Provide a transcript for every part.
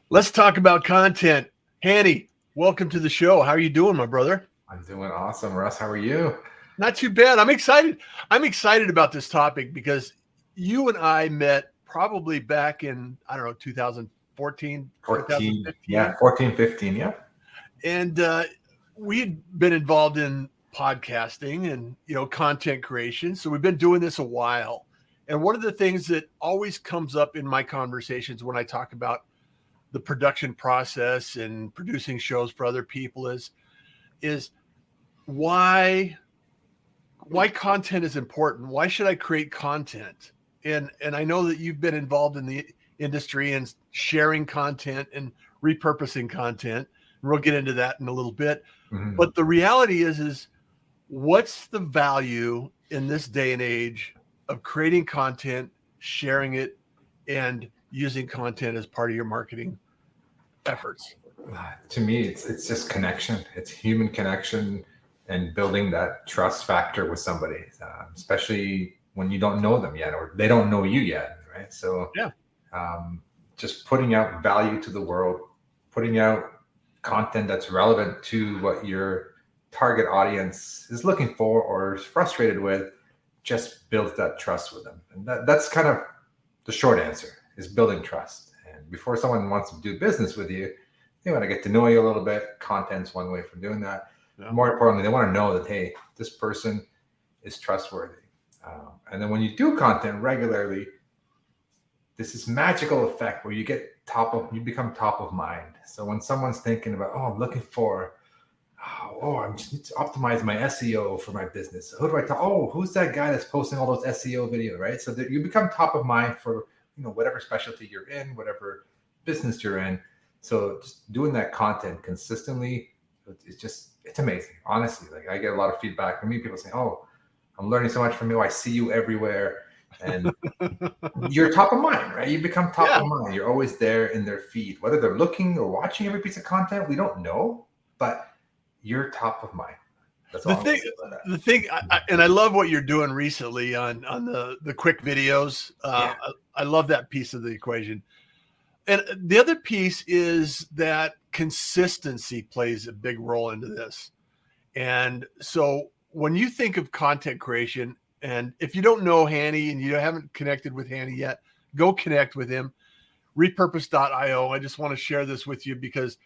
Let's talk about content. Hani, welcome to the show. How are you doing, my brother? I'm doing awesome, Russ. How are you? Not too bad. I'm excited. I'm excited about this topic because you and I met probably back in, I don't know, 2014, 14, 2015. 14, 15, yeah. And we'd been involved in podcasting and, content creation. So we've been doing this a while. And one of the things that always comes up in my conversations when I talk about the production process and producing shows for other people is why content is important. Why should I create content? And I know that you've been involved in the industry and sharing content and repurposing content. We'll get into that in a little bit. Mhm. But the reality is what's the value in this day and age of creating content, sharing it, and using content as part of your marketing efforts? To me, it's just connection. It's human connection and building that trust factor with somebody, especially when you don't know them yet or they don't know you yet, right? So, Yeah. just putting out value to the world, putting out content that's relevant to what your target audience is looking for or is frustrated with, just builds that trust with them. And that's kind of the short answer is building trust. And before someone wants to do business with you, they want to get to know you a little bit. Content's one way for doing that. Yeah. More importantly, they want to know that, hey, this person is trustworthy. And then when you do content regularly, this is magical effect where you become top of mind. So when someone's thinking about, I'm looking for, I just need to optimize my SEO for my business. Who do I talk? Who's that guy that's posting all those SEO videos, right? So that you become top of mind for, whatever specialty you're in, whatever business you're in. So just doing that content consistently, it's amazing. Honestly, like I get a lot of feedback from me. People saying, I'm learning so much from you. I see you everywhere. And you're top of mind, right? You become top of mind. You're always there in their feed, whether they're looking or watching every piece of content. We don't know, but you're top of mind. That's all. The thing, and I love what you're doing recently on the quick videos. I love that piece of the equation. And the other piece is that consistency plays a big role into this. And so when you think of content creation, and if you don't know Hani and you haven't connected with Hani yet, go connect with him. Repurpose.io. I just want to share this with you because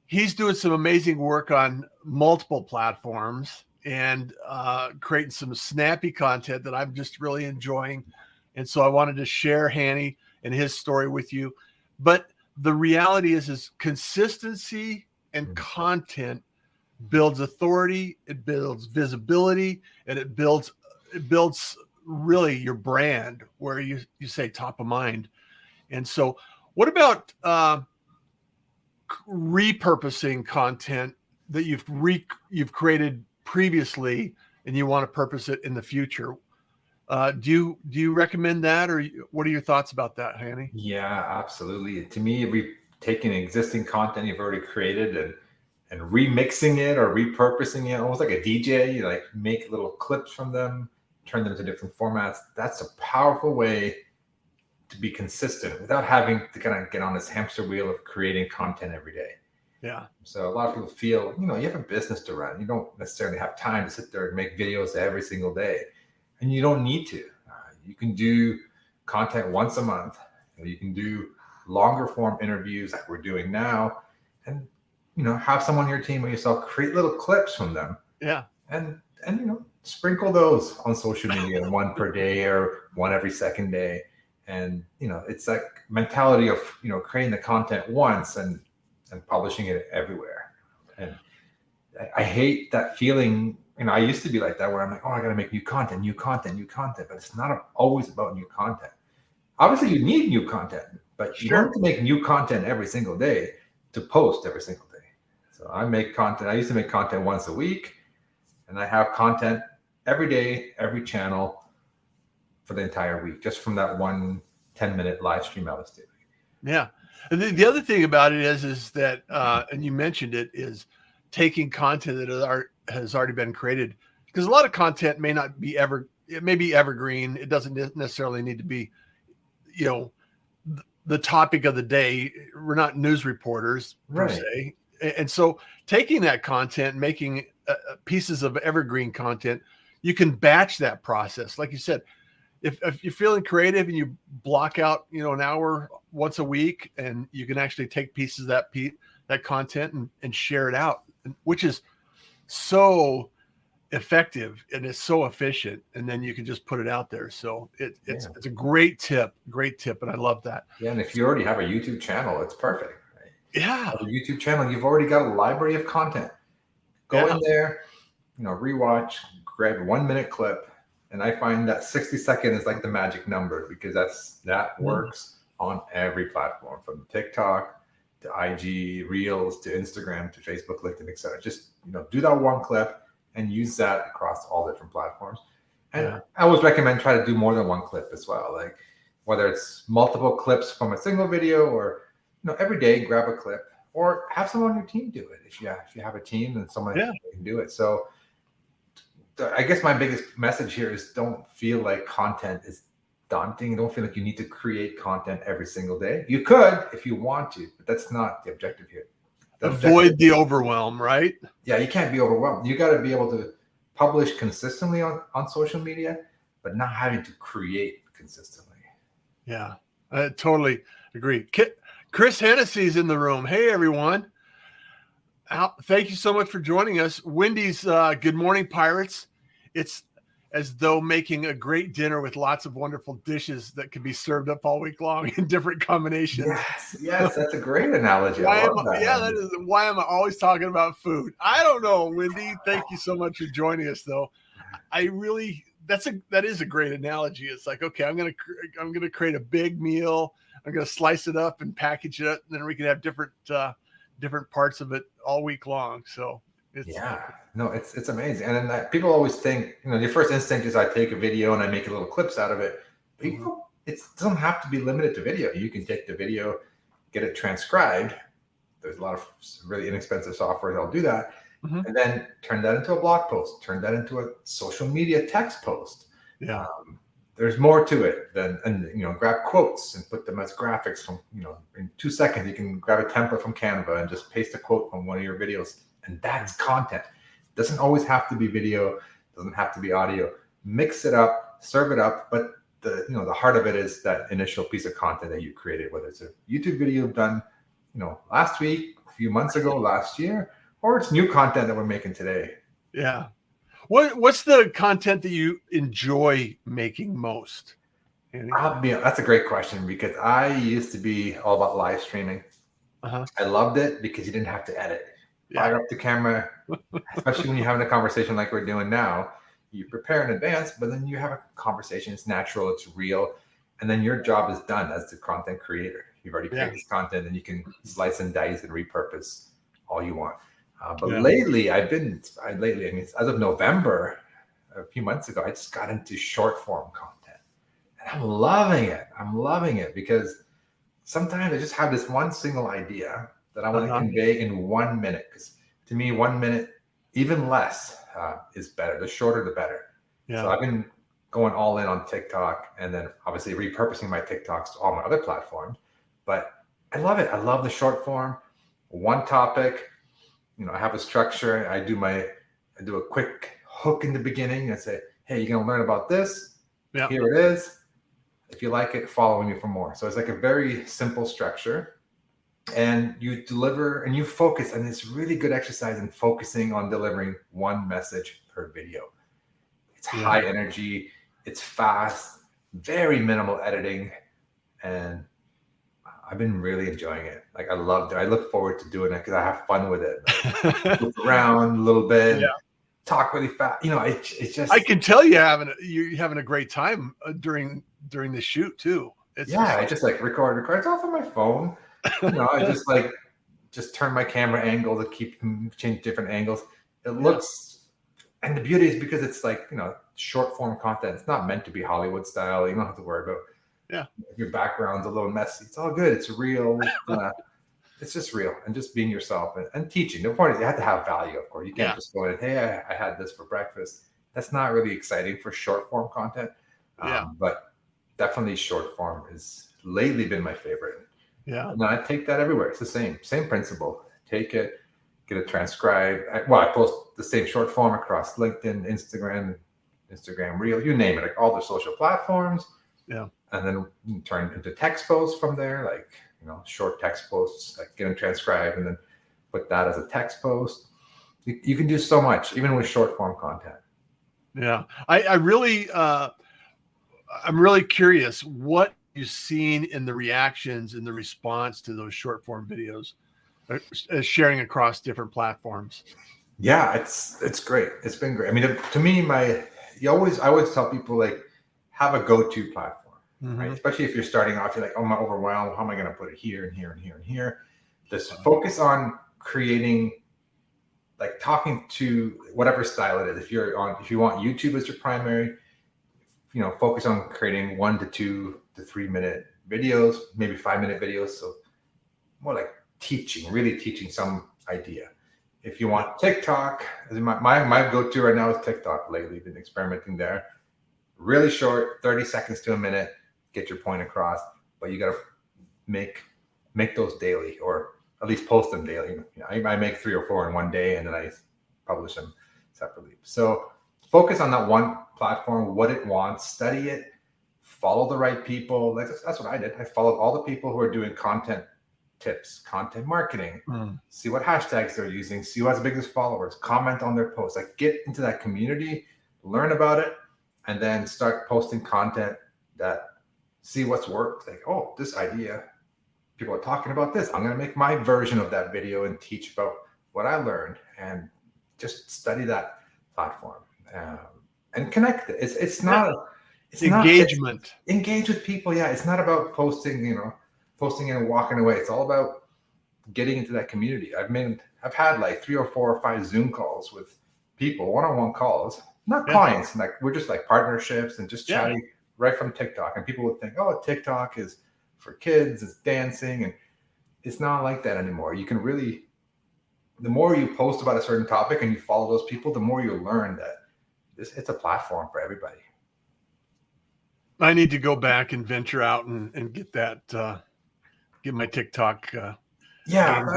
he's doing some amazing work on multiple platforms and creating some snappy content that I'm just really enjoying. And so I wanted to share Hani and his story with you. But the reality is consistency and content builds authority, it builds visibility, and it builds really your brand where you say top of mind. And so what about repurposing content that you've created previously and you want to purpose it in the future? Do you recommend that, or what are your thoughts about that, Hani? Yeah, absolutely. To me, we've taken existing content you've already created and remixing it or repurposing it, almost like a DJ. You like make little clips from them, turn them into different formats. That's a powerful way to be consistent without having to kind of get on this hamster wheel of creating content every day. Yeah. So a lot of people feel, you have a business to run. You don't necessarily have time to sit there and make videos every single day. And you don't need to. You can do content once a month. You can do longer form interviews like we're doing now, and have someone on your team or yourself create little clips from them. Yeah. And sprinkle those on social media, one per day or one every second day. And it's like mentality of creating the content once and publishing it everywhere. And I hate that feeling. I used to be like that where I'm like, I got to make new content, but it's not always about new content. Obviously, you need new content, but you don't have to make new content every single day to post every single day. So I make content. I used to make content once a week, and I have content every day, every channel for the entire week, just from that one 10-minute live stream I was doing. Yeah. And the other thing about it is that, and you mentioned it, is taking content that has already been created, because a lot of content may not be it may be evergreen. It doesn't necessarily need to be, the topic of the day. We're not news reporters per Right. se. And so taking that content, making pieces of evergreen content, you can batch that process. Like you said, if you're feeling creative and you block out, an hour once a week, and you can actually take pieces of that content and share it out, which is so effective and it's so efficient, and then you can just put it out there. So it's a great tip, and I love that. Yeah, and if you already have a YouTube channel, it's perfect. Right? Yeah. A YouTube channel, you've already got a library of content. Go in there, rewatch, grab 1 minute clip, and I find that 60-second is like the magic number, because that works on every platform, from TikTok to IG Reels to Instagram to Facebook, LinkedIn, etc. Just do that one clip and use that across all different platforms. And I always recommend try to do more than one clip as well. Like whether it's multiple clips from a single video, or every day grab a clip, or have someone on your team do it. If you have a team, then someone can do it. So I guess my biggest message here is, don't feel like content is daunting. Don't feel like you need to create content every single day. You could if you want to, but that's not the objective here. Avoid the overwhelm, right? Yeah, you can't be overwhelmed. You got to be able to publish consistently on social media, but not having to create consistently. Yeah, I totally agree. Chris Hennessy's in the room. Hey, everyone. Thank you so much for joining us. Wendy's Good Morning Pirates. It's as though making a great dinner with lots of wonderful dishes that can be served up all week long in different combinations. Yes, that's a great analogy. That is why I'm always talking about food. I don't know, Wendy. Thank you so much for joining us, though. That is a great analogy. It's like, okay, I'm gonna create a big meal. I'm gonna slice it up and package it up, and then we can have different parts of it all week long. So it's amazing. And then people always think, your first instinct is, I take a video and I make little clips out of it. People, it doesn't have to be limited to video. You can take the video, get it transcribed. There's a lot of really inexpensive software that'll do that. And then turn that into a blog post, turn that into a social media text post. There's more to it and grab quotes and put them as graphics from, in 2 seconds, you can grab a template from Canva and just paste a quote from one of your videos. And that's content. It doesn't always have to be video, doesn't have to be audio. Mix it up, serve it up. But the heart of it is that initial piece of content that you created, whether it's a YouTube video done, last week, a few months ago, last year, or it's new content that we're making today. Yeah. What's the content that you enjoy making most? That's a great question, because I used to be all about live streaming. I loved it because you didn't have to edit. Fire up the camera, especially when you're having a conversation like we're doing now. You prepare in advance, but then you have a conversation. It's natural, it's real, and then your job is done as the content creator. You've already created this content, and you can slice and dice and repurpose all you want. But lately, I mean, as of November, a few months ago, I just got into short form content, and I'm loving it because sometimes I just have this one single idea that I want to convey in 1 minute. Because to me, 1 minute, even less, is better. The shorter, the better. So I've been going all in on TikTok, and then obviously repurposing my TikToks to all my other platforms. But I love it. I love the short form, one topic. I have a structure. I do a quick hook in the beginning and say, hey, you're going to learn about this. Here it is. If you like it, follow me for more. So it's like a very simple structure. And you deliver and you focus, and it's really good exercise in focusing on delivering one message per video. It's high energy, it's fast, very minimal editing, and I've been really enjoying it. Like, I loved it. I look forward to doing it because I have fun with it. Like, move around a little bit, talk really fast. It's just. I can tell you're having a great time during the shoot too. I just like record. It's off on my phone. I just turn my camera angle to change different angles. It looks, and the beauty is because it's like, short form content. It's not meant to be Hollywood style. You don't have to worry about your background's a little messy. It's all good. It's real. It's just real, and just being yourself and teaching. The point is you have to have value, of course. You can't just go in, hey, I had this for breakfast. That's not really exciting for short form content. But definitely short form is lately been my favorite. Yeah. And I take that everywhere. It's the same principle. Take it, get it transcribed. I post the same short form across LinkedIn, Instagram Reel, you name it, like all the social platforms. Yeah. And then turn into text posts from there, like, short text posts, like get them transcribed and then put that as a text post. You can do so much, even with short form content. Yeah. I'm really curious what you've seen in the reactions and the response to those short form videos, sharing across different platforms. Yeah, it's great. It's been great. I mean, to me, I always tell people, like, have a go-to platform, right? Especially if you're starting off, you're like, oh, I'm overwhelmed. How am I going to put it here and here and here and here? Just focus on creating, like, talking to whatever style it is. If you want YouTube as your primary, focus on creating 1 to 2 to 3 minute videos, maybe 5-minute videos. So more like really teaching some idea. If you want TikTok, my go-to right now is TikTok lately. Been experimenting there. Really short, 30 seconds to a minute, get your point across, but you got to make those daily, or at least post them daily. I make 3 or 4 in one day, and then I publish them separately. So focus on that one platform, what it wants, study it, follow the right people. That's what I did. I followed all the people who are doing content tips, content marketing, see what hashtags they're using, see who has the biggest followers, comment on their posts, like get into that community, learn about it, and then start posting content that see what's worked. Like, oh, this idea, people are talking about this. I'm going to make my version of that video and teach about what I learned, and just study that platform and connect it. It's not engagement. Engage with people. Yeah, it's not about posting, posting and walking away. It's all about getting into that community. I've had like 3 or 4 or 5 Zoom calls with people, one-on-one calls, not clients. Like, we're just like partnerships and just chatting right from TikTok. And people would think, oh, TikTok is for kids, it's dancing, and it's not like that anymore. You can really, the more you post about a certain topic and you follow those people, the more you learn that it's a platform for everybody. I need to go back and venture out and get that, get my TikTok. I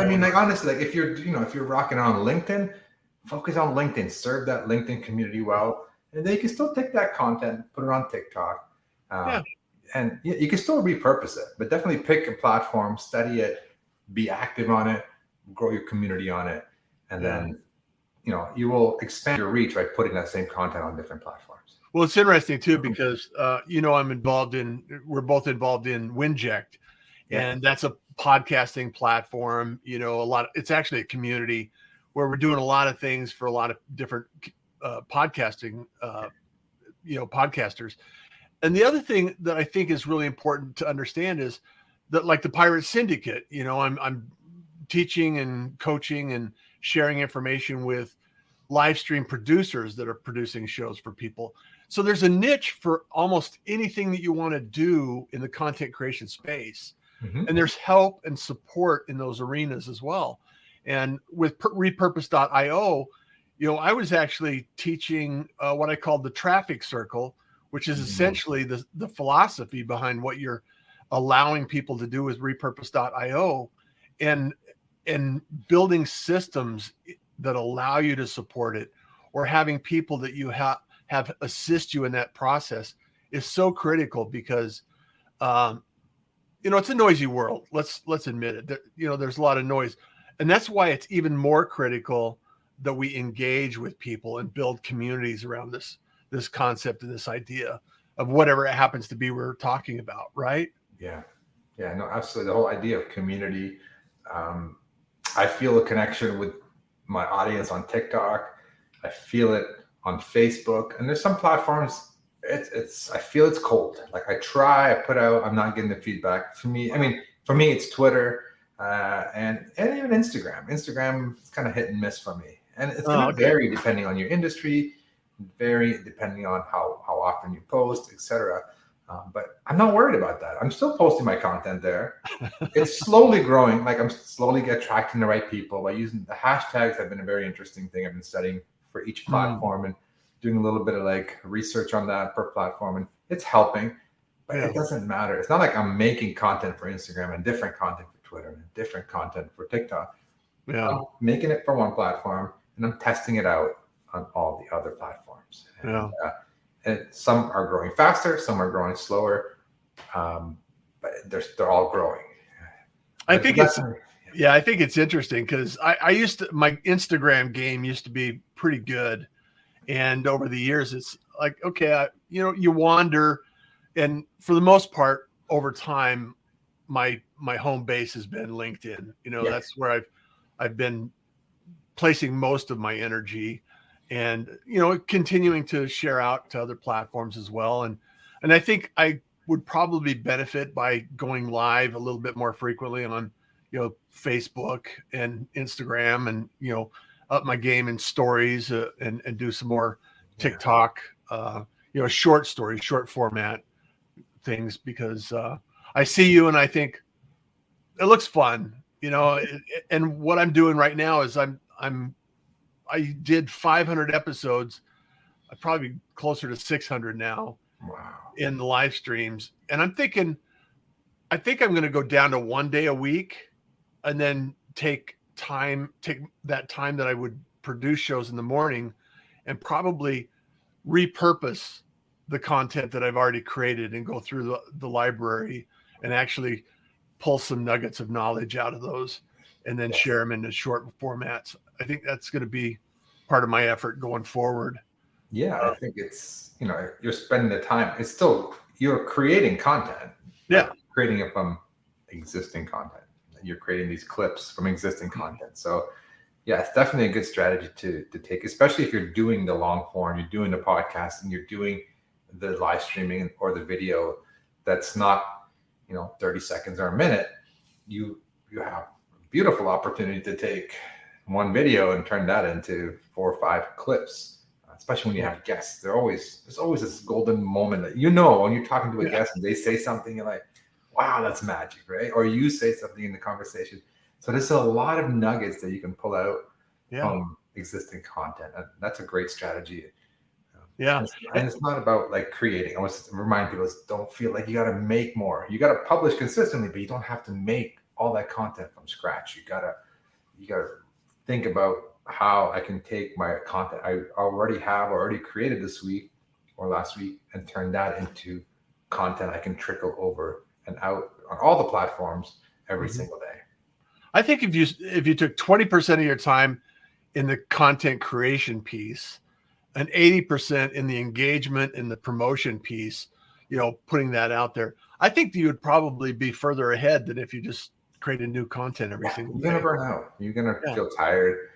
mean, like, honestly, like, if you're rocking on LinkedIn, focus on LinkedIn, serve that LinkedIn community well, and then you can still take that content, put it on TikTok, and you can still repurpose it, but definitely pick a platform, study it, be active on it, grow your community on it, and then you will expand your reach by putting that same content on different platforms. Well, it's interesting too, because we're both involved in Winject, and that's a podcasting platform. It's actually a community where we're doing a lot of things for a lot of different podcasting, podcasters. And the other thing that I think is really important to understand is that, like the Pirate Syndicate, I'm teaching and coaching and sharing information with live stream producers that are producing shows for people. So there's a niche for almost anything that you want to do in the content creation space. And there's help and support in those arenas as well. And with Repurpose.io, I was actually teaching what I called the traffic circle, which is essentially the philosophy behind what you're allowing people to do with Repurpose.io, and building systems that allow you to support it, or having people that you have assist you in that process is so critical, because it's a noisy world. Let's admit it. There's a lot of noise, and that's why it's even more critical that we engage with people and build communities around this concept and this idea of whatever it happens to be we're talking about, right? Yeah, no, absolutely. The whole idea of community. I feel a connection with my audience on TikTok. I feel it on Facebook, and there's some platforms I feel it's cold. Like, I put out, I'm not getting the feedback. For me, it's Twitter and even Instagram. Instagram is kind of hit and miss for me, and it's going to vary depending on your industry, vary depending on how often you post, etc. But I'm not worried about that. I'm still posting my content there. It's slowly growing. Like, I'm slowly attracting the right people by using the hashtags. Have been a very interesting thing I've been studying for each platform and doing a little bit of like research on that per platform, and it's helping. But it doesn't matter. It's not like I'm making content for Instagram and different content for Twitter and different content for TikTok. I'm making it for one platform and I'm testing it out on all the other platforms. And some are growing faster, some are growing slower, but they're all growing. I think it's interesting because I used to, my Instagram game used to be pretty good. And over the years, it's like, okay, you wander, and for the most part, over time, my home base has been LinkedIn. That's where I've been placing most of my energy, and continuing to share out to other platforms as well. And I think I would probably benefit by going live a little bit more frequently on Facebook and Instagram, and up my game in stories, and do some more TikTok, short stories, short format things, because I see you and I think it looks fun, and what I'm doing right now is I did 500 episodes. I'm probably closer to 600 now. Wow. In the live streams. And I think I'm going to go down to 1 day a week, and then take that time that I would produce shows in the morning and probably repurpose the content that I've already created and go through the library and actually pull some nuggets of knowledge out of those, and then share them into short formats. I think that's going to be part of my effort going forward. Yeah, I think it's, you're spending the time. It's still, you're creating content. Creating it from existing content. You're creating these clips from existing content. So yeah, it's definitely a good strategy to take, especially if you're doing the long form, you're doing the podcast, and you're doing the live streaming or the video that's not, 30 seconds or a minute. You have a beautiful opportunity to take one video and turn that into 4 or 5 clips. Especially when you have guests, there's always this golden moment that when you're talking to a guest and they say something, you're like, wow, that's magic, right? Or you say something in the conversation. So there's a lot of nuggets that you can pull out from existing content. And that's a great strategy. And it's not about like creating. I want to remind people, don't feel like you got to make more. You got to publish consistently, but you don't have to make all that content from scratch. You gotta think about how I can take my content I already created this week or last week and turn that into content I can trickle over and out on all the platforms every single day. I think if you took 20% of your time in the content creation piece and 80% in the engagement and the promotion piece, putting that out there, I think you would probably be further ahead than if you just create a new content every single day. You're going to burn out. You're going to feel tired.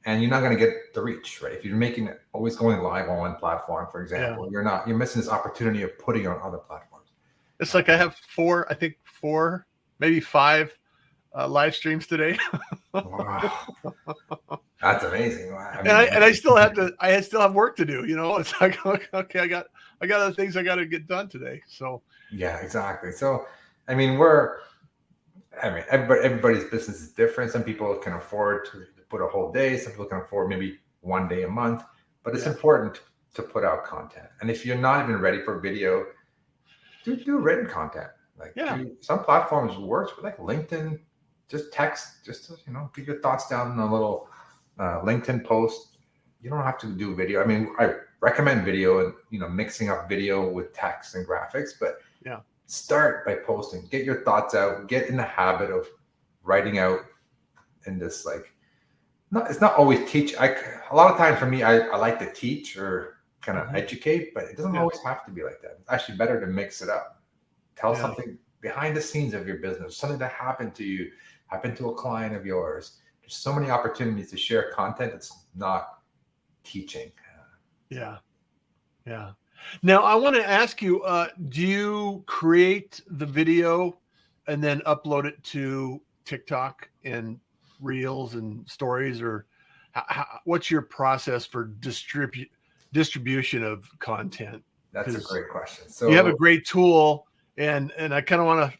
And you're not going to get the reach, right? If you're making it always going live on one platform, for example, you're missing this opportunity of putting it on other platforms. It's like I have 4, maybe 5 live streams today. Wow, that's amazing. Wow. I still have work to do. It's like, okay, I got other things I got to get done today. So yeah, exactly. So everybody's business is different. Some people can afford to put a whole day. Some people can afford maybe 1 day a month, but it's important to put out content. And if you're not even ready for video, do written content. Some platforms works, but like LinkedIn, just text, just to, get your thoughts down in a little LinkedIn post. You don't have to do video. I mean, I recommend video and, mixing up video with text and graphics, but start by posting, get your thoughts out, get in the habit of writing out in this, it's not always teach. A lot of times for me, I like to teach or kind of educate, but it doesn't always have to be like that. It's actually better to mix it up. Tell something behind the scenes of your business, something that happened to you, happened to a client of yours. There's so many opportunities to share content that's not teaching. Yeah. Now I want to ask you, do you create the video and then upload it to TikTok and Reels and stories, or what's your process for distribution of content? That's a great question. So you have a great tool, and I kind of want to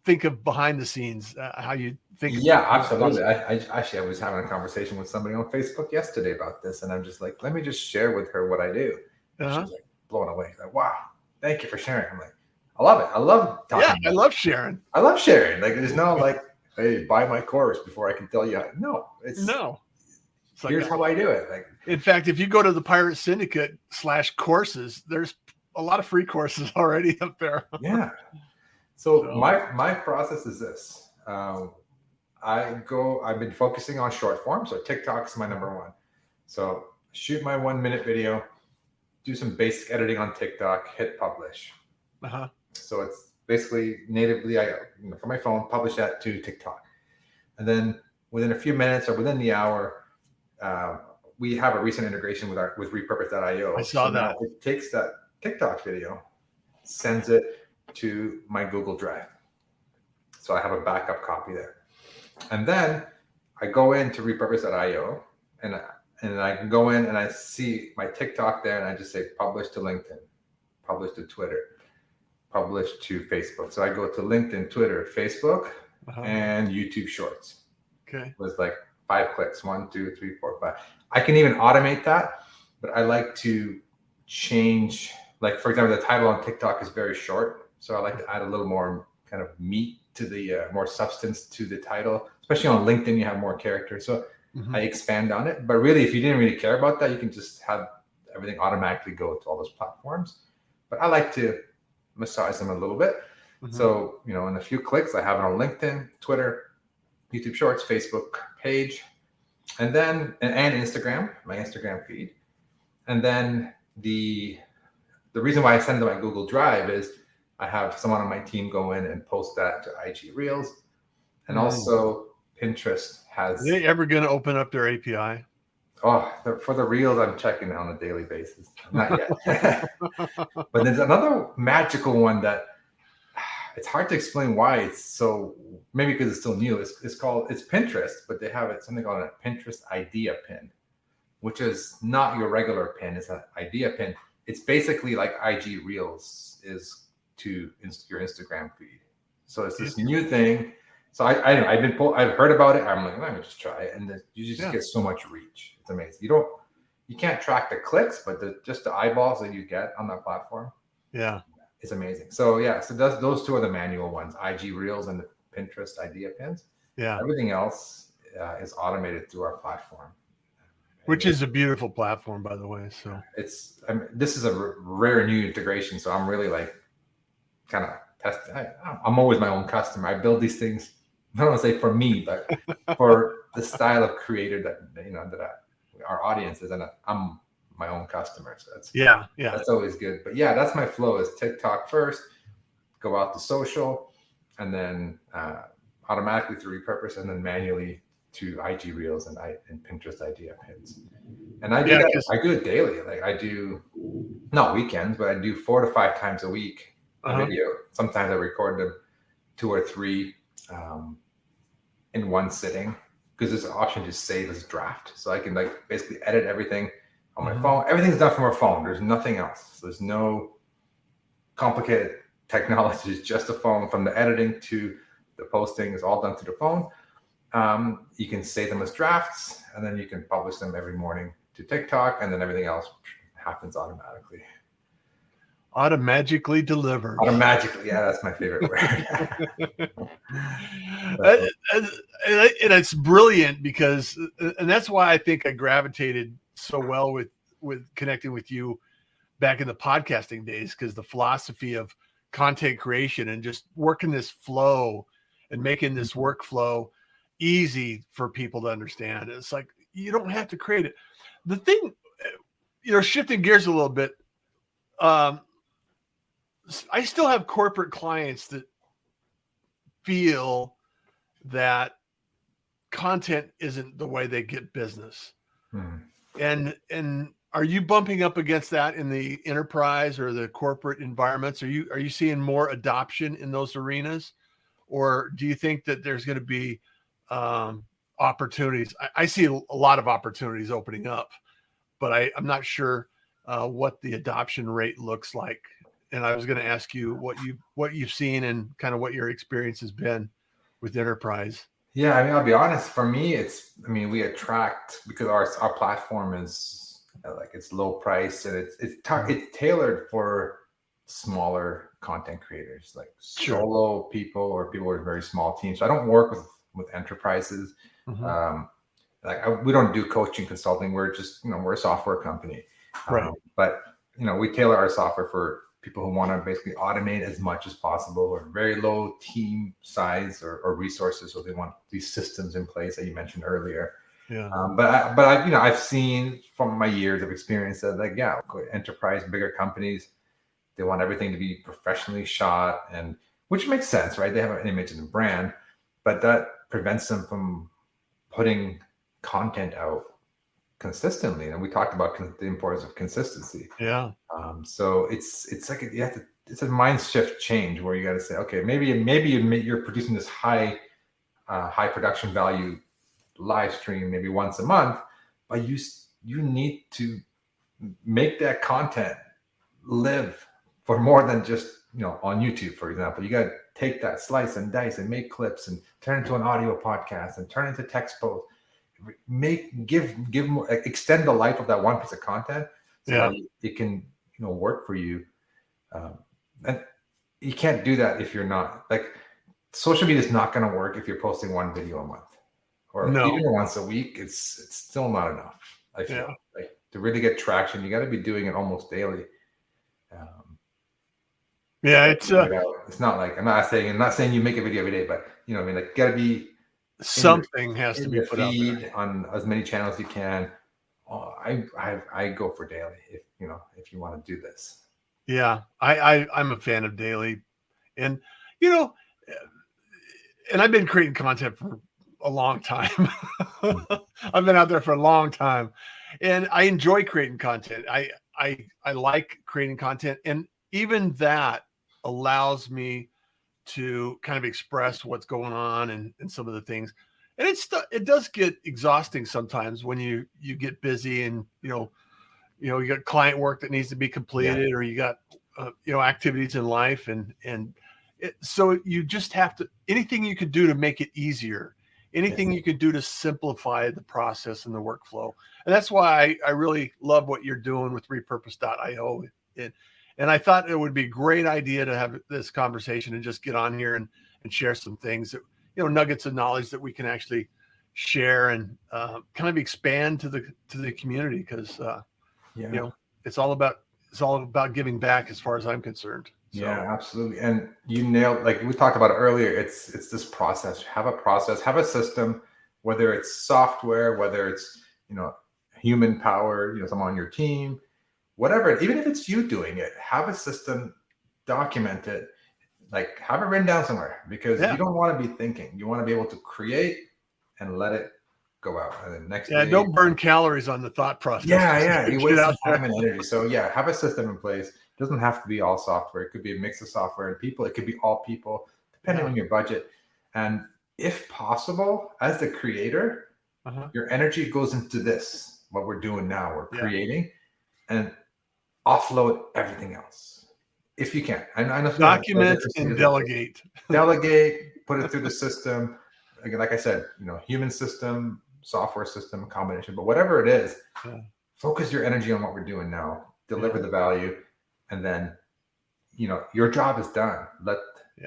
think of behind the scenes, how you think. Yeah, absolutely. I was having a conversation with somebody on Facebook yesterday about this, and I'm just like, let me just share with her what I do. She's like blown away. Like, wow, thank you for sharing. I'm like, I love it. I love talking. Yeah, I love sharing. I love sharing. Like, there's no like, hey, buy my course before I can tell you. No, it's here's how I do it. Like, in fact, if you go to the Pirate Syndicate /courses, there's a lot of free courses already up there. Yeah. So my process is this. I've been focusing on short form. So TikTok's my number one. So shoot my 1 minute video, do some basic editing on TikTok, hit publish. So it's basically natively, from my phone, publish that to TikTok. And then within a few minutes or within the hour, we have a recent integration with Repurpose.io. I saw that. It takes that TikTok video, sends it to my Google Drive. So I have a backup copy there. And then I go into Repurpose.io and I can go in and I see my TikTok there and I just say publish to LinkedIn, publish to Twitter, publish to Facebook. So I go to LinkedIn, Twitter, Facebook, and YouTube Shorts. Okay. It was like 5 clicks, 1, 2, 3, 4, 5. I can even automate that, but I like to change, like, for example, the title on TikTok is very short. So I like to add a little more kind of meat to the more substance to the title, especially on LinkedIn, you have more characters. So I expand on it. But really, if you didn't really care about that, you can just have everything automatically go to all those platforms. But I like to massage them a little bit. So, in a few clicks, I have it on LinkedIn, Twitter, YouTube Shorts, Facebook page, and then and Instagram, my Instagram feed. And then the reason why I send to my Google Drive is I have someone on my team go in and post that to IG Reels. And also Pinterest has... Are they ever going to open up their API? For the Reels, I'm checking on a daily basis. Not yet. But there's another magical one that it's hard to explain why it's so, maybe because it's still new. It's Pinterest, but they have something called a Pinterest idea pin, which is not your regular pin. It's an idea pin. It's basically like IG Reels is to your Instagram feed. So it's this new thing. So I've heard about it. I'm like, let me just try it, and then you just get so much reach. It's amazing. You can't track the clicks, but just the eyeballs that you get on that platform. Yeah, it's amazing. So those two are the manual ones: IG Reels and the Pinterest idea pins. Yeah, everything else is automated through our platform, which is a beautiful platform, by the way. So this is a rare new integration. So I'm really like kind of testing. I'm always my own customer. I build these things. I don't want to say for me, but for the style of creator that our audience is, and I'm my own customer. So that's always good. But that's my flow: is TikTok first, go out to social, and then automatically to Repurpose, and then manually to IG Reels and Pinterest idea pins. And I do that. I do it daily. Like I do, not weekends, but I do 4 to 5 times a week a video. Sometimes I record them 2 or 3 in one sitting, because there's an option to save as draft. So I can like basically edit everything on my phone. Everything's done from our phone. There's nothing else. There's no complicated technology. It's just a phone. From the editing to the posting is all done through the phone. You can save them as drafts, and then you can publish them every morning to TikTok, and then everything else happens automatically. Automagically delivered. Automagically, that's my favorite word. And it's brilliant because, and that's why I think I gravitated so well with connecting with you back in the podcasting days, because the philosophy of content creation and just working this flow and making this workflow easy for people to understand. It's like, you don't have to create it. The thing, shifting gears a little bit, I still have corporate clients that feel that content isn't the way they get business. And are you bumping up against that in the enterprise or the corporate environments? Are you seeing more adoption in those arenas, or do you think that there's going to be opportunities? I see a lot of opportunities opening up, but I'm not sure what the adoption rate looks like. And I was going to ask you what you've seen and kind of what your experience has been with enterprise. Yeah, I'll be honest. For me, we attract, because our platform is like, it's low price, and it's tailored for smaller content creators, like Sure. solo people or people with very small teams. So I don't work with enterprises. Mm-hmm. We don't do coaching consulting. We're just, we're a software company. Right. But, we tailor our software for people who want to basically automate as much as possible, or very low team size or resources. So they want these systems in place that you mentioned earlier. Yeah. I've seen from my years of experience that, like, yeah, enterprise, bigger companies, they want everything to be professionally shot, and which makes sense, right? They have an image and a brand, but that prevents them from putting content out consistently. And we talked about the importance of consistency. Yeah. So it's like it's a mind shift change where you got to say, okay, maybe you're producing this high production value live stream maybe once a month, but you need to make that content live for more than just, on YouTube, for example. You got to take that slice and dice and make clips and turn it into an audio podcast and turn it into text post. Give more, extend the life of that one piece of content so that it can, work for you. And you can't do that if you're not, like, social media is not going to work if you're posting one video a month or even once a week. It's still not enough. I feel like to really get traction, you got to be doing it almost daily. It's not like, I'm not saying you make a video every day, but like, gotta be something has to be put out there on as many channels as you can. I go for daily if you want to do this. Yeah, I'm a fan of daily, and and I've been creating content for a long time. I've been out there for a long time, and I enjoy creating content. I like creating content, and even that allows me to kind of express what's going on and some of the things. And it does get exhausting sometimes when you get busy and you got client work that needs to be completed, or you got activities in life, so you just have to, anything you could do to make it easier, anything you could do to simplify the process and the workflow. And that's why I really love what you're doing with repurpose.io. And I thought it would be a great idea to have this conversation and just get on here and share some things that, nuggets of knowledge that we can actually share and kind of expand to the community. Because, it's all about giving back as far as I'm concerned. So. Yeah, absolutely. And you nailed, like we talked about earlier, it's this process. Have a process, have a system, whether it's software, whether it's, human power, someone on your team, whatever, even if it's you doing it, have a system, document it, like have it written down somewhere, because you don't want to be thinking. You want to be able to create and let it go out. And then next day, don't burn calories on the thought process. You waste time and energy. So have a system in place. It doesn't have to be all software. It could be a mix of software and people. It could be all people, depending on your budget. And if possible, as the creator, your energy goes into this, what we're doing now. We're creating, and offload everything else if you can. I know document and delegate. Delegate, put it through the system. Again, like I said, human system, software system, combination, but whatever it is, focus your energy on what we're doing now. Deliver the value, and then your job is done. Let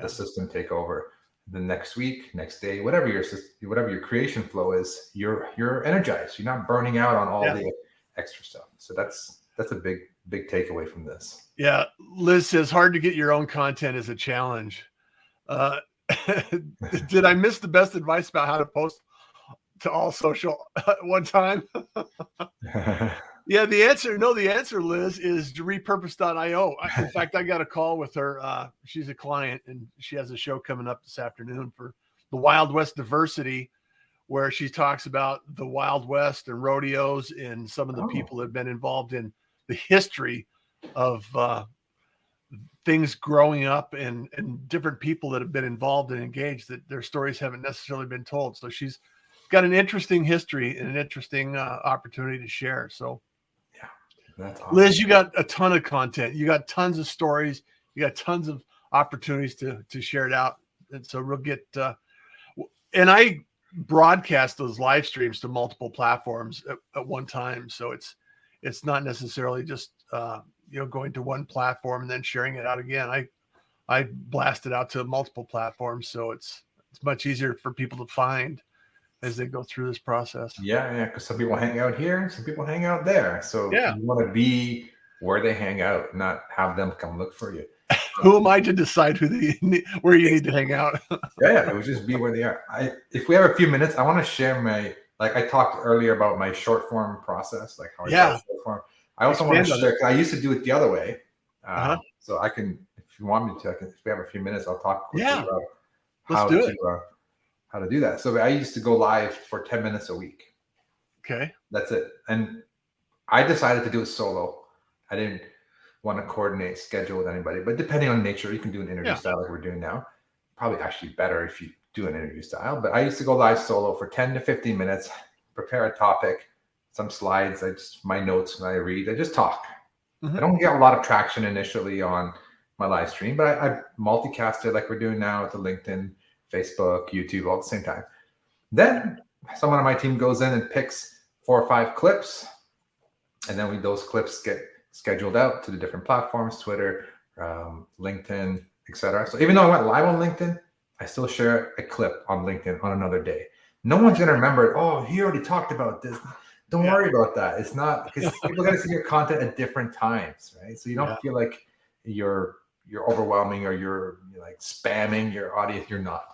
the system take over. The next week, next day, whatever your creation flow is, you're energized. You're not burning out on all the extra stuff. So that's a big takeaway from this. Yeah, Liz says hard to get your own content is a challenge. Did I miss the best advice about how to post to all social one time? The answer, Liz, is to repurpose.io. In fact, I got a call with her. She's a client, and she has a show coming up this afternoon for the Wild West Diversity, where she talks about the Wild West and rodeos and some of the people that have been involved in the history of things growing up and different people that have been involved and engaged that their stories haven't necessarily been told. So she's got an interesting history and an interesting opportunity to share. So that's awesome. Liz, you got a ton of content. You got tons of stories. You got tons of opportunities to share it out. And so we'll get, and I broadcast those live streams to multiple platforms at one time. So it's not necessarily just, going to one platform and then sharing it out again. I blast it out to multiple platforms, so it's much easier for people to find as they go through this process. Yeah, because some people hang out here, some people hang out there. So Yeah. you want to be where they hang out, not have them come look for you. Who am I to decide where you need to hang out? Yeah, it would just be where they are. If we have a few minutes, I want to share I talked earlier about my short form process, like how I start short form. I also want to share, because I used to do it the other way. So I can, if you want me to, if we have a few minutes, I'll talk quickly about how to do that. So I used to go live for 10 minutes a week. Okay. That's it. And I decided to do it solo. I didn't want to coordinate schedule with anybody, but depending on nature, you can do an interview style like we're doing now. Probably actually better if you do an interview style, but I used to go live solo for 10 to 15 minutes, prepare a topic, some slides, my notes when I read, I just talk. I don't get a lot of traction initially on my live stream, but I multicast it like we're doing now to LinkedIn, Facebook, YouTube, all at the same time. Then someone on my team goes in and picks 4 or 5 clips, and then those clips get scheduled out to the different platforms, Twitter, LinkedIn, etc. So even though I went live on LinkedIn, I still share a clip on LinkedIn on another day. No one's going to remember it. Oh, he already talked about this. Don't worry about that. It's not, because people got to see your content at different times, right? So you don't feel like you're overwhelming or you're like spamming your audience. You're not.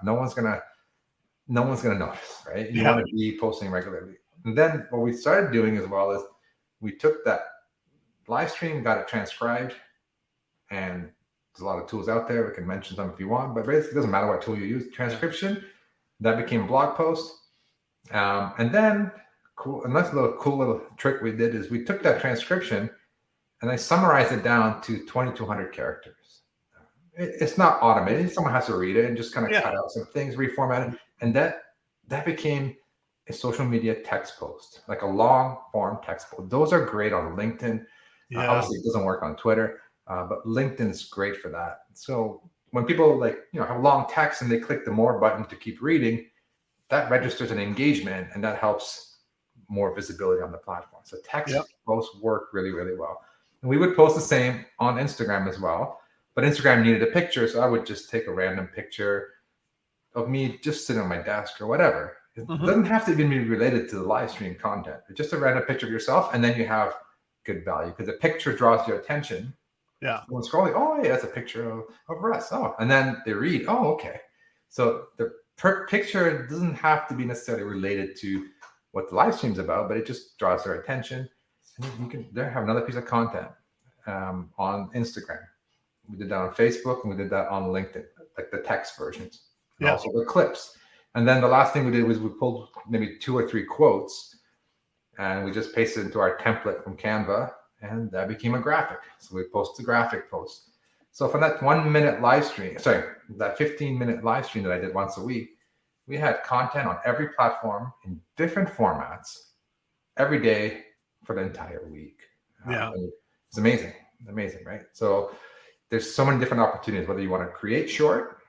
No one's gonna notice, right? You want to be posting regularly. And then what we started doing as well is we took that live stream, got it transcribed, and there's a lot of tools out there. We can mention them if you want, but basically it doesn't matter what tool you use. Transcription, that became a blog post. And then another cool little trick we did is we took that transcription and I summarized it down to 2,200 characters. It's not automated. Someone has to read it and just kind of cut out some things, reformat it. And that became a social media text post, like a long form text post. Those are great on LinkedIn. Obviously, it doesn't work on Twitter, but LinkedIn is great for that. So when people have long text and they click the more button to keep reading, that registers an engagement and that helps more visibility on the platform. So text posts work really, really well. And we would post the same on Instagram as well, but Instagram needed a picture. So I would just take a random picture of me just sitting on my desk or whatever. It doesn't have to even be related to the live stream content. It's just a random picture of yourself, and then you have good value because the picture draws your attention. Yeah. When scrolling, oh, yeah, that's a picture of Russ. Oh, and then they read, oh, okay. So the picture doesn't have to be necessarily related to what the live stream's about, but it just draws their attention. And you can have another piece of content on Instagram. We did that on Facebook, and we did that on LinkedIn, like the text versions, and also the clips. And then the last thing we did was we pulled maybe 2 or 3 quotes, and we just pasted into our template from Canva, and that became a graphic. So we post the graphic post. So for that 1 minute live stream, that 15-minute live stream that I did once a week, we had content on every platform in different formats every day for the entire week. It's amazing, right? So there's so many different opportunities, whether you want to create short,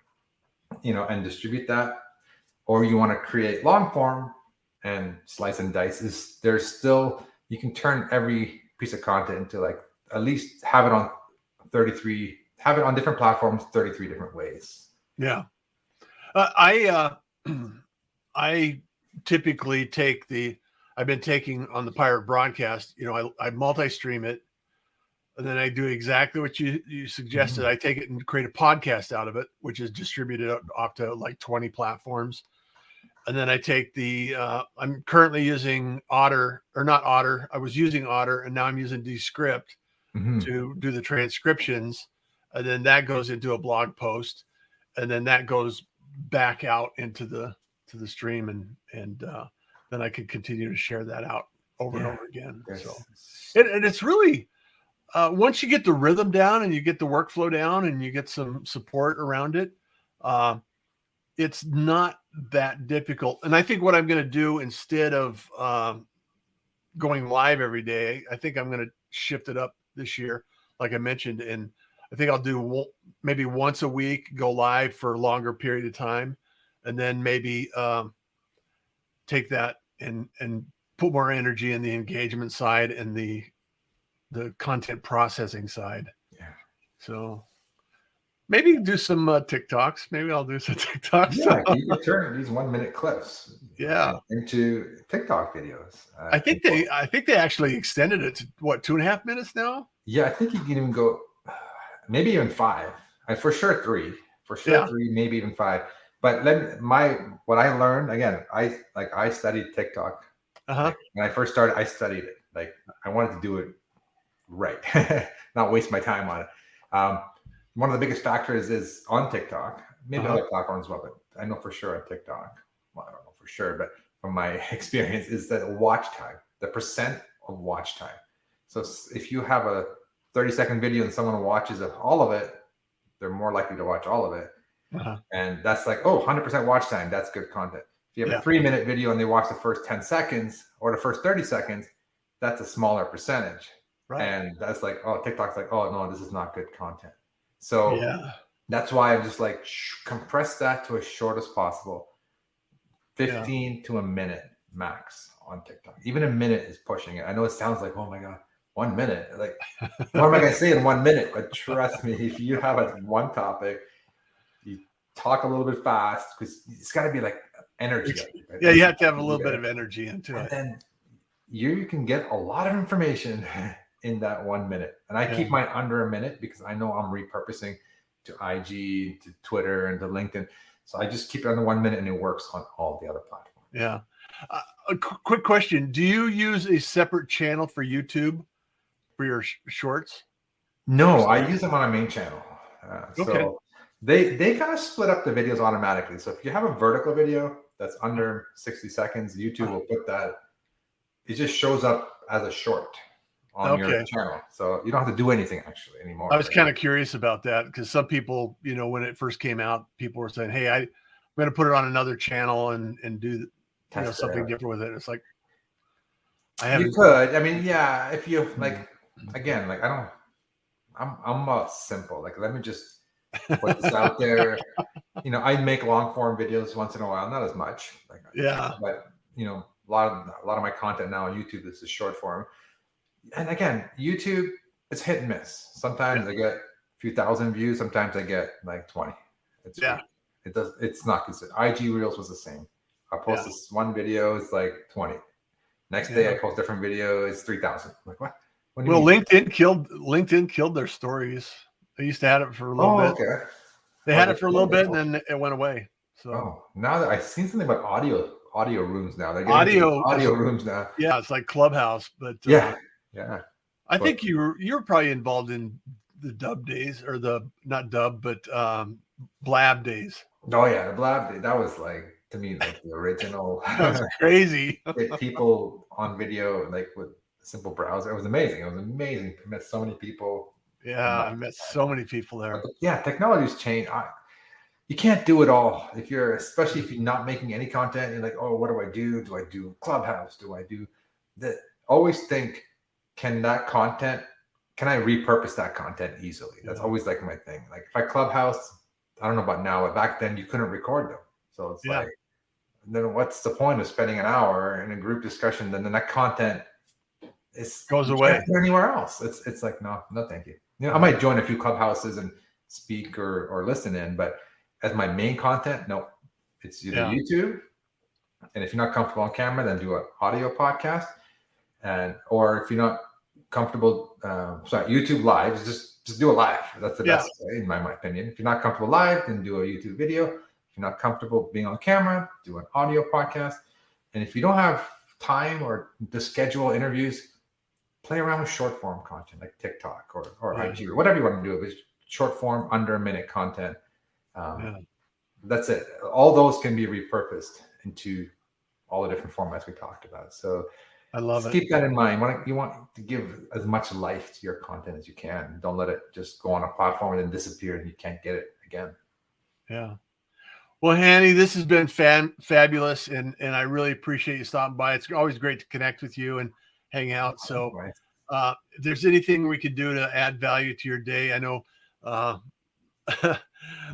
and distribute that, or you want to create long form and slice and dice. There's still, you can turn every piece of content into at least have it on different platforms, 33 different ways. Yeah. I typically I've been taking on the Pirate broadcast, I multi-stream it, and then I do exactly what you suggested. I take it and create a podcast out of it, which is distributed off to 20 platforms. And then I take I'm currently using Otter, or not Otter. I was using Otter, and now I'm using Descript to do the transcriptions. And then that goes into a blog post, and then that goes back out into the stream, and then I could continue to share that out over and over again. So, and it's really, once you get the rhythm down and you get the workflow down and you get some support around it, it's not that difficult. And I think what I'm going to do instead of going live every day, I think I'm going to shift it up this year, like I mentioned, and I think I'll do maybe once a week, go live for a longer period of time, and then maybe take that and put more energy in the engagement side and the content processing side. Yeah. So Maybe do some TikToks. Maybe I'll do some TikToks. Yeah, you can turn these 1 minute clips Yeah. into TikTok videos. I think they actually extended it to what, 2.5 minutes now? Yeah, I think you can even go maybe even 5. For sure 3. For sure Yeah. 3, maybe even 5. But what I learned again, I studied TikTok. Like, when I first started, I studied it. Like I wanted to do it right, not waste my time on it. One of the biggest factors is on TikTok, maybe other platforms as well, but I know for sure on TikTok. Well, I don't know for sure, but from my experience, is that watch time, the percent of watch time. So if you have a 30-second video and someone watches all of it, they're more likely to watch all of it. And that's like, 100% watch time. That's good content. If you have a 3-minute video and they watch the first 10 seconds or the first 30 seconds, that's a smaller percentage. Right. And that's like, TikTok's like, no, this is not good content. So that's why I'm just like, compress that to as short as possible. 15 to a minute max on TikTok. Even a minute is pushing it. I know it sounds like, oh my God, 1 minute. Like, what am I going to say in 1 minute? But trust me, if you have one topic, you talk a little bit fast, because it's got to be like energy. Right? Yeah, you have to have a little bit of energy into it. And then you can get a lot of information in that 1 minute. And I keep mine under a minute because I know I'm repurposing to IG, to Twitter, and to LinkedIn. So I just keep it under 1 minute, and it works on all the other platforms. Yeah. A quick question. Do you use a separate channel for YouTube for your shorts? No, I use them on my main channel. So they kind of split up the videos automatically. So if you have a vertical video that's under 60 seconds, YouTube will put that. It just shows up as a short on your channel. So you don't have to do anything actually anymore. I was kind of curious about that, because some people, when it first came out, people were saying, hey, I'm going to put it on another channel and do something different with it. It's like, you could. I mean, yeah, if you like, again, like I'm simple. Like, let me just put this out there. I make long form videos once in a while, not as much. Like, but a lot of my content now on YouTube is short form. And again, YouTube, it's hit and miss. Sometimes I get a few thousand views. Sometimes I get like 20. It's not consistent. IG Reels was the same. I post this one video, it's like 20. Next day I post a different video, it's 3,000. Like, what? Well, LinkedIn killed their stories. They used to have it for a little bit. Okay. They had it for a little bit, and then it went away. So now that I've seen something about audio rooms now. They're getting audio rooms now. Yeah, it's like Clubhouse, but yeah. I think you're probably involved in the dub days, or the not dub, but blab days. Oh yeah, the blab day. That was like, to me, like the original. That was crazy. People on video, like with a simple browser. It was amazing. I met so many people. Yeah, I met so many people there. Yeah, technology's changed. You can't do it all especially if you're not making any content. You're like, what do I do? Do I do Clubhouse? Do I do that? Always think, can I repurpose that content easily? That's always like my thing. Like if I Clubhouse, I don't know about now, but back then you couldn't record them. So it's like, then what's the point of spending an hour in a group discussion? Then that content goes away anywhere else. It's like, no, thank you. I might join a few Clubhouses and speak or listen in, but as my main content, no, it's either YouTube. And if you're not comfortable on camera, then do an audio podcast. Or if you're not comfortable, YouTube live, just do a live. That's the best way, in my opinion. If you're not comfortable live, then do a YouTube video. If you're not comfortable being on camera, do an audio podcast. And if you don't have time or to schedule interviews, play around with short form content like TikTok or IG or whatever you want to do. It's short form, under a minute content. That's it. All those can be repurposed into all the different formats we talked about. So I love it. Keep that in mind. You want to give as much life to your content as you can. Don't let it just go on a platform and then disappear and you can't get it again. Yeah. Well, Hani, this has been fabulous, and I really appreciate you stopping by. It's always great to connect with you and hang out. So if there's anything we could do to add value to your day, I know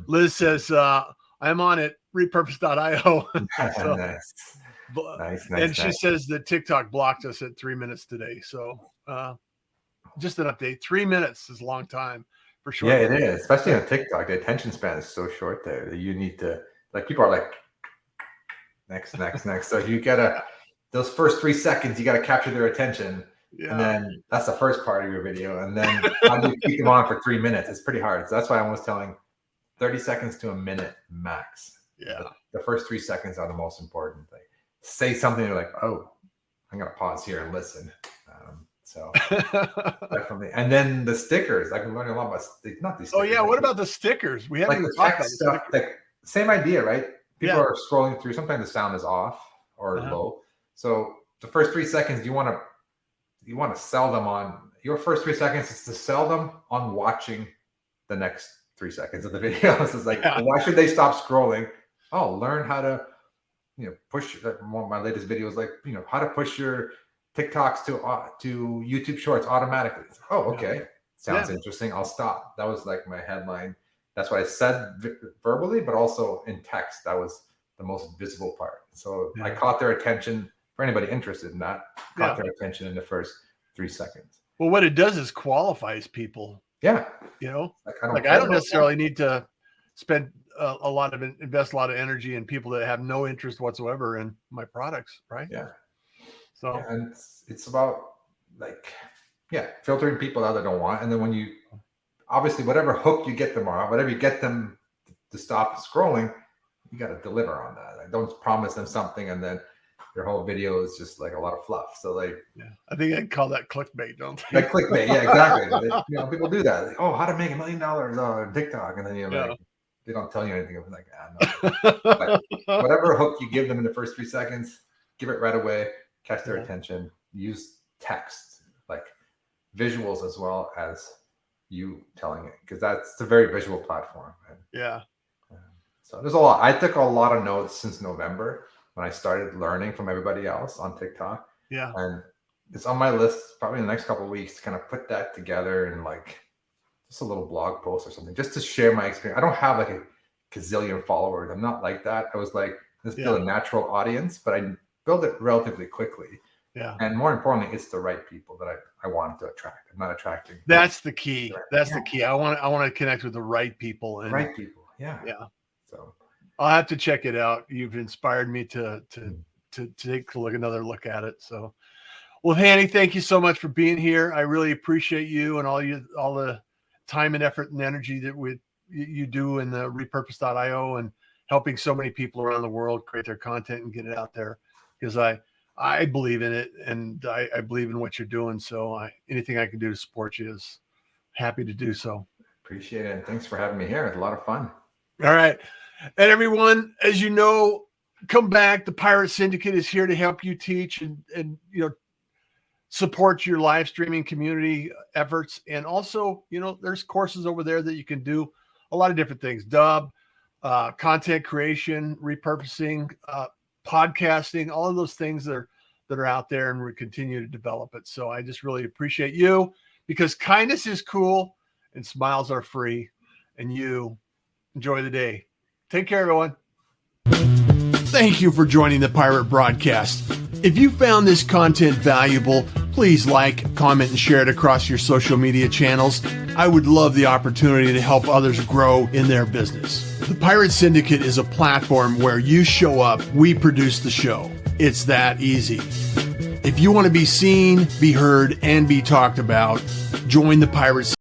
Liz says, I'm on it, repurpose.io. So, nice. And she says that TikTok blocked us at 3 minutes today. So just an update. 3 minutes is a long time. for sure. Yeah, it is. Especially on TikTok, the attention span is so short there that you need to, like, people are like, next. So you gotta, those first 3 seconds, you gotta capture their attention. Yeah. And then that's the first part of your video. And then how do you keep them on for 3 minutes? It's pretty hard. So that's why I'm always telling 30 seconds to a minute max. Yeah. The first 3 seconds are the most important thing. Say something, you're like, oh, I'm gonna pause here and listen. So definitely. And then the stickers. I've been learning a lot about not these stickers. Oh yeah, what about the stickers? We haven't like even the talked about text stuff. Like same idea, right? People are scrolling through. Sometimes the sound is off or low. So the first 3 seconds, you want to sell them on. Your first 3 seconds is to sell them on watching the next 3 seconds of the video. It's like, why should they stop scrolling? Oh, learn how to, push. One of my latest videos, like, how to push your TikToks to YouTube Shorts automatically. Oh, okay. Sounds interesting. I'll stop. That was like my headline. That's what I said verbally, but also in text. That was the most visible part. So I caught their attention. For anybody interested in that, caught their attention in the first 3 seconds. Well, what it does is qualifies people. Yeah. Like I don't necessarily need to spend invest a lot of energy in people that have no interest whatsoever in my products, right? Yeah. So and it's about filtering people out that don't want. And then when you obviously whatever hook you get them on, whatever you get them to stop scrolling, you got to deliver on that. Like, don't promise them something and then your whole video is just like a lot of fluff. So I think I'd call that clickbait, don't they? Like clickbait, yeah, exactly. People do that. Like, oh, how to make $1 million on TikTok, and then like, they don't tell you anything. I'm like, no. But whatever hook you give them in the first 3 seconds, give it right away, catch their attention. Use text, like visuals as well as you telling it, because that's a very visual platform. And, so there's a lot. I took a lot of notes since November when I started learning from everybody else on TikTok. Yeah. And it's on my list probably in the next couple of weeks to kind of put that together in like just a little blog post or something, just to share my experience. I don't have like a gazillion followers. I'm not like that. I was like, let's build a natural audience, but I build it relatively quickly. Yeah. And more importantly, it's the right people that I want to attract. I'm not attracting. That's the key. That's the key. I want to connect with the right people. And right people. Yeah. Yeah. So I'll have to check it out. You've inspired me to take another look at it. So, well, Hani, thank you so much for being here. I really appreciate you and all the time and effort and energy that you do in the Repurpose.io and helping so many people around the world create their content and get it out there. Because I believe in it and I believe in what you're doing. So anything I can do to support you is happy to do so. Appreciate it. And thanks for having me here. It's a lot of fun. All right. And everyone, as you know, come back. The Pirate Syndicate is here to help you teach and support your live streaming community efforts. And also, there's courses over there that you can do a lot of different things. Dub, content creation, repurposing, podcasting, all of those things that are out there, and we continue to develop it. So I just really appreciate you, because kindness is cool and smiles are free, and you enjoy the day. Take care, everyone. Thank you for joining the Pirate Broadcast. If you found this content valuable, please like, comment, and share it across your social media channels. I would love the opportunity to help others grow in their business. The Pirate Syndicate is a platform where you show up, we produce the show. It's that easy. If you want to be seen, be heard, and be talked about, join the Pirate Syndicate.